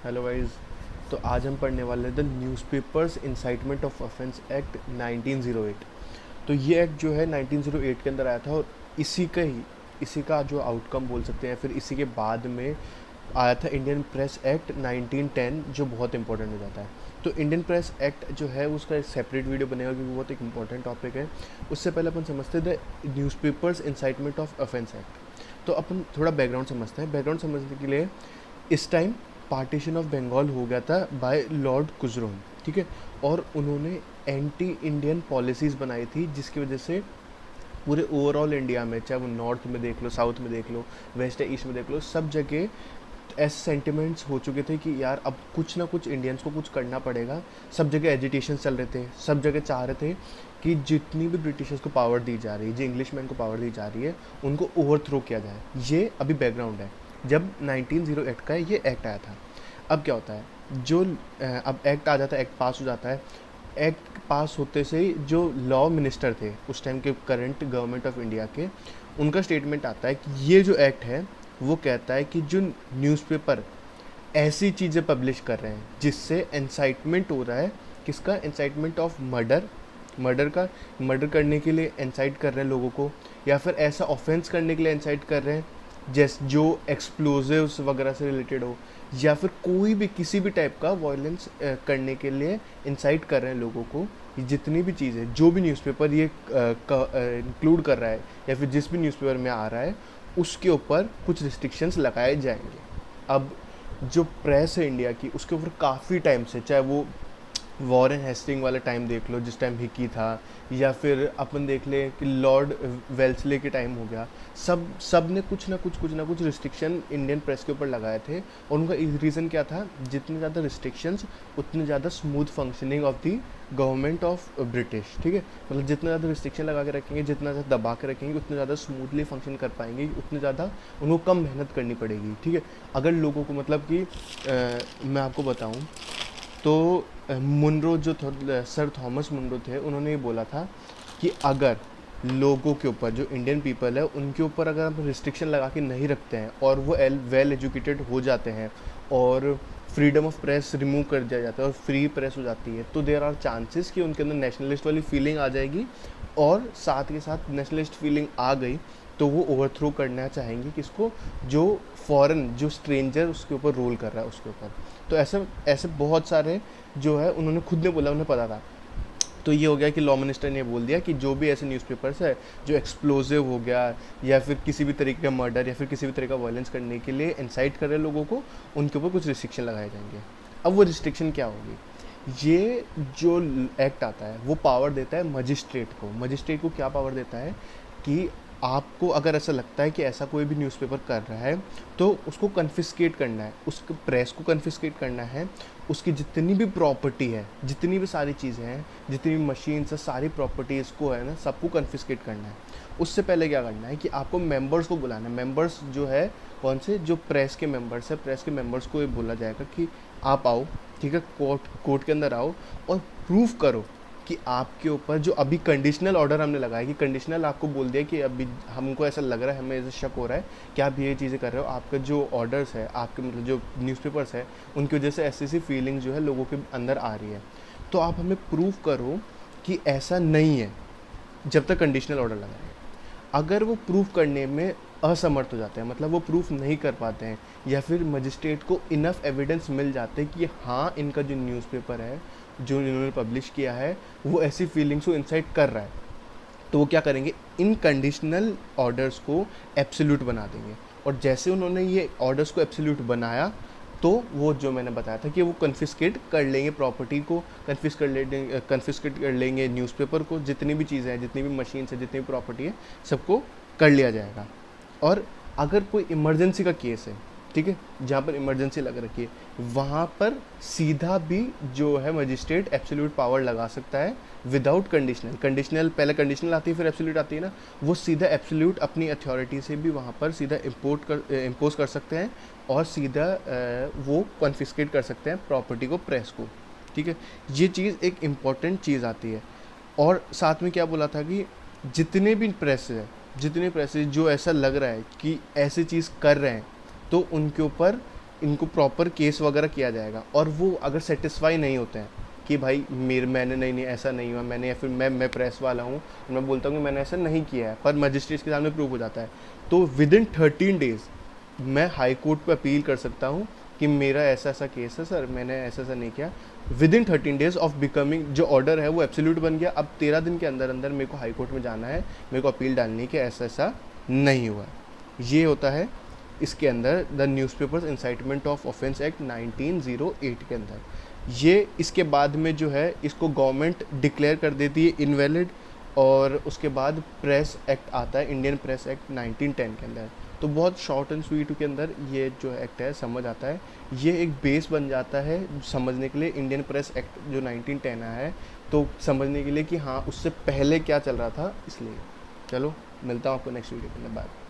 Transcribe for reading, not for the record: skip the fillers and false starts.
Hello guys. तो आज हम पढ़ने वाले हैं the newspapers incitement of offence act 1908। तो ये एक्ट जो है 1908 के अंदर आया था और इसी का जो आउटकम बोल सकते हैं, फिर इसी के बाद में आया था इंडियन प्रेस एक्ट 1910, जो बहुत इंपॉर्टेंट हो जाता है। तो इंडियन प्रेस एक्ट जो है उसका एक सेपरेट वीडियो बनेगा क्योंकि बहुत एक इंपॉर्टेंट टॉपिक है। उससे पहले अपन समझते हैं the newspapers incitement of offence act. तो अपन थोड़ा बैकग्राउंड समझते हैं। बैकग्राउंड समझने के लिए इस टाइम पार्टीशन ऑफ बंगाल हो गया था बाय लॉर्ड कुजरोन, ठीक है। और उन्होंने एंटी इंडियन पॉलिसीज़ बनाई थी जिसकी वजह से पूरे ओवरऑल इंडिया में, चाहे वो नॉर्थ में देख लो, साउथ में देख लो, वेस्ट या ईस्ट में देख लो, सब जगह ऐसे सेंटिमेंट्स हो चुके थे कि यार अब कुछ ना कुछ इंडियंस को कुछ करना पड़ेगा। सब जगह एजिटेशन चल रहे थे, सब जगह चाह रहे थे कि जितनी भी ब्रिटिशर्स को पावर दी जा रही है, जो इंग्लिश मैन को पावर दी जा रही है, उनको ओवरथ्रो किया जाए। ये अभी बैकग्राउंड है जब 1908 का ये एक्ट आया था। अब क्या होता है, जो अब एक्ट आ जाता है, एक्ट पास हो जाता है। एक्ट पास होते से ही जो लॉ मिनिस्टर थे उस टाइम के, करंट गवर्नमेंट ऑफ इंडिया के, उनका स्टेटमेंट आता है कि ये जो एक्ट है वो कहता है कि जो न्यूज़पेपर ऐसी चीज़ें पब्लिश कर रहे हैं जिससे इंसाइटमेंट हो रहा है, किसका इंसाइटमेंट ऑफ मर्डर, मर्डर करने के लिए इंसाइट कर रहे हैं लोगों को, या फिर ऐसा ऑफेंस करने के लिए इंसाइट कर रहे हैं जैसे जो एक्सप्लोजिव्स वगैरह से रिलेटेड हो, या फिर कोई भी किसी भी टाइप का वायलेंस करने के लिए इंसाइट कर रहे हैं लोगों को। ये जितनी भी चीज़ें, जो भी न्यूज़पेपर ये इंक्लूड कर रहा है या फिर जिस भी न्यूज़पेपर में आ रहा है, उसके ऊपर कुछ रिस्ट्रिक्शंस लगाए जाएंगे। अब जो प्रेस है इंडिया की, उसके ऊपर काफ़ी टाइम से, चाहे वो वॉरेन हेस्टिंग वाला टाइम देख लो जिस टाइम हिकी था, या फिर अपन देख ले कि लॉर्ड वेल्सले के टाइम हो गया, सब ने कुछ ना कुछ रिस्ट्रिक्शन इंडियन प्रेस के ऊपर लगाए थे। और उनका रीज़न क्या था, जितने ज़्यादा रिस्ट्रिक्शंस उतने ज़्यादा smooth functioning of the government of British, ठीक है। मतलब जितना ज़्यादा रिस्ट्रिक्शन लगा के रखेंगे, जितना ज़्यादा दबा के रखेंगे, उतने ज़्यादा स्मूथली फंक्शन कर पाएंगे, उतने ज़्यादा उनको कम मेहनत करनी पड़ेगी, ठीक है। अगर लोगों को मतलब कि मैं आपको बताऊं तो मुनरो जो सर थॉमस मुनरो थे, उन्होंने ये बोला था कि अगर लोगों के ऊपर, जो इंडियन पीपल है उनके ऊपर अगर हम रिस्ट्रिक्शन लगा के नहीं रखते हैं और वो वेल एजुकेटेड हो जाते हैं और फ्रीडम ऑफ प्रेस रिमूव कर दिया जाता है और फ्री प्रेस हो जाती है, तो देर आर चांसेस कि उनके अंदर नेशनलिस्ट वाली फीलिंग आ जाएगी। और साथ के साथ नेशनलिस्ट फीलिंग आ गई तो वो ओवरथ्रो करना चाहेंगे किसको, जो फॉरेन, जो स्ट्रेंजर उसके ऊपर रूल कर रहा है उसके ऊपर। तो ऐसे ऐसे बहुत सारे जो है, उन्होंने खुद ने बोला, उन्हें पता था। तो ये हो गया कि लॉ मिनिस्टर ने बोल दिया कि जो भी ऐसे न्यूज़पेपर्स है जो एक्सप्लोजिव हो गया या फिर किसी भी तरीके का मर्डर या फिर किसी भी तरह का वायलेंस करने के लिए इंसाइट कर रहे लोगों को, उनके ऊपर कुछ रिस्ट्रिक्शन लगाए जाएंगे। अब वो रिस्ट्रिक्शन क्या होगी, ये जो एक्ट आता है वो पावर देता है मजिस्ट्रेट को। मजिस्ट्रेट को क्या पावर देता है कि आपको अगर ऐसा लगता है कि ऐसा कोई भी न्यूज़पेपर कर रहा है तो उसको कन्फिस्केट करना है, उसको प्रेस को कन्फिस्केट करना है, उसकी जितनी भी प्रॉपर्टी है, जितनी भी सारी चीज़ें हैं, जितनी भी मशीन्स है, सारी प्रॉपर्टीज़ को है ना, सबको कन्फिस्केट करना है। उससे पहले क्या करना है कि आपको मेंबर्स को बुलाना है। मेंबर्स जो है कौन से, जो प्रेस के मेंबर्स है, प्रेस के मेंबर्स को ये बोला जाएगा कि आप आओ, ठीक है, कोर्ट के अंदर आओ और प्रूफ करो कि आपके ऊपर जो अभी कंडीशनल ऑर्डर हमने लगाया, कि कंडीशनल आपको बोल दिया कि अभी हमको ऐसा लग रहा है, हमें ऐसा शक हो रहा है कि आप ये चीज़ें कर रहे हो, आपका जो ऑर्डर्स है, आपके मतलब जो न्यूज़पेपर्स है, उनकी वजह से ऐसी ऐसी फीलिंग जो है लोगों के अंदर आ रही है, तो आप हमें प्रूफ करो कि ऐसा नहीं है, जब तक कंडीशनल ऑर्डर लगाए। अगर वो प्रूफ करने में असमर्थ हो जाते हैं, मतलब वो प्रूफ नहीं कर पाते हैं, या फिर मजिस्ट्रेट को इनफ एविडेंस मिल जाते हैं कि हाँ इनका जो न्यूज़पेपर है जो इन्होंने पब्लिश किया है वो ऐसी फीलिंग्स को इंसाइट कर रहा है, तो वो क्या करेंगे, इन कंडीशनल ऑर्डर्स को एब्सोल्यूट बना देंगे। और जैसे उन्होंने ये ऑर्डर्स को एब्सोल्यूट बनाया, तो वो जो मैंने बताया था कि वो कन्फिस्केट कर लेंगे प्रॉपर्टी को, कन्फिस्केट कर लेंगे न्यूज़पेपर को, जितनी भी चीज़ें हैं, जितनी भी मशीन्स है, जितनी भी प्रॉपर्टी है, सबको कर लिया जाएगा। और अगर कोई इमरजेंसी का केस है, ठीक है, जहाँ पर इमरजेंसी लग रखी है, वहाँ पर सीधा भी जो है मजिस्ट्रेट एब्सोल्यूट पावर लगा सकता है विदाउट कंडीशनल। कंडीशनल पहले कंडीशनल आती है, फिर एब्सोल्यूट आती है ना, वो सीधा एब्सोल्यूट अपनी अथॉरिटी से भी वहाँ पर सीधा इम्पोज कर सकते हैं और सीधा वो कॉन्फिस्केट कर सकते हैं प्रॉपर्टी को, प्रेस को, ठीक है। ये चीज़ एक इम्पॉर्टेंट चीज़ आती है। और साथ में क्या बोला था कि जितने प्रेस जो ऐसा लग रहा है कि ऐसी चीज़ कर रहे हैं, तो उनके ऊपर इनको प्रॉपर केस वगैरह किया जाएगा, और वो अगर सेटिस्फाई नहीं होते हैं कि भाई मैंने नहीं ऐसा नहीं हुआ, मैंने, या फिर मैं प्रेस वाला हूँ, मैं बोलता हूँ कि मैंने ऐसा नहीं किया है, पर मजिस्ट्रेट के सामने प्रूव हो जाता है, तो विद इन 13 डेज मैं हाई कोर्ट पे अपील कर सकता हूँ कि मेरा ऐसा ऐसा केस है सर, मैंने ऐसा ऐसा नहीं किया। With in 13 days of becoming, जो ऑर्डर है वो एब्सोल्यूट बन गया। अब 13 दिन के अंदर अंदर मेरे को हाई कोर्ट में जाना है, मेरे को अपील डालनी है कि ऐसा ऐसा नहीं हुआ। ये होता है इसके अंदर the newspapers incitement of offence act 1908 के अंदर। ये इसके बाद में जो है इसको गवर्नमेंट डिक्लेयर कर देती है इनवैलिड, और उसके बाद प्रेस एक्ट आता है, इंडियन प्रेस एक्ट 1910 के अंदर। तो बहुत शॉर्ट एंड स्वीट के अंदर ये जो एक्ट है समझ आता है, ये एक बेस बन जाता है समझने के लिए इंडियन प्रेस एक्ट जो 1910 आया है, तो समझने के लिए कि हाँ उससे पहले क्या चल रहा था। इसलिए चलो मिलता हूँ आपको नेक्स्ट वीडियो के अंदर, बाय।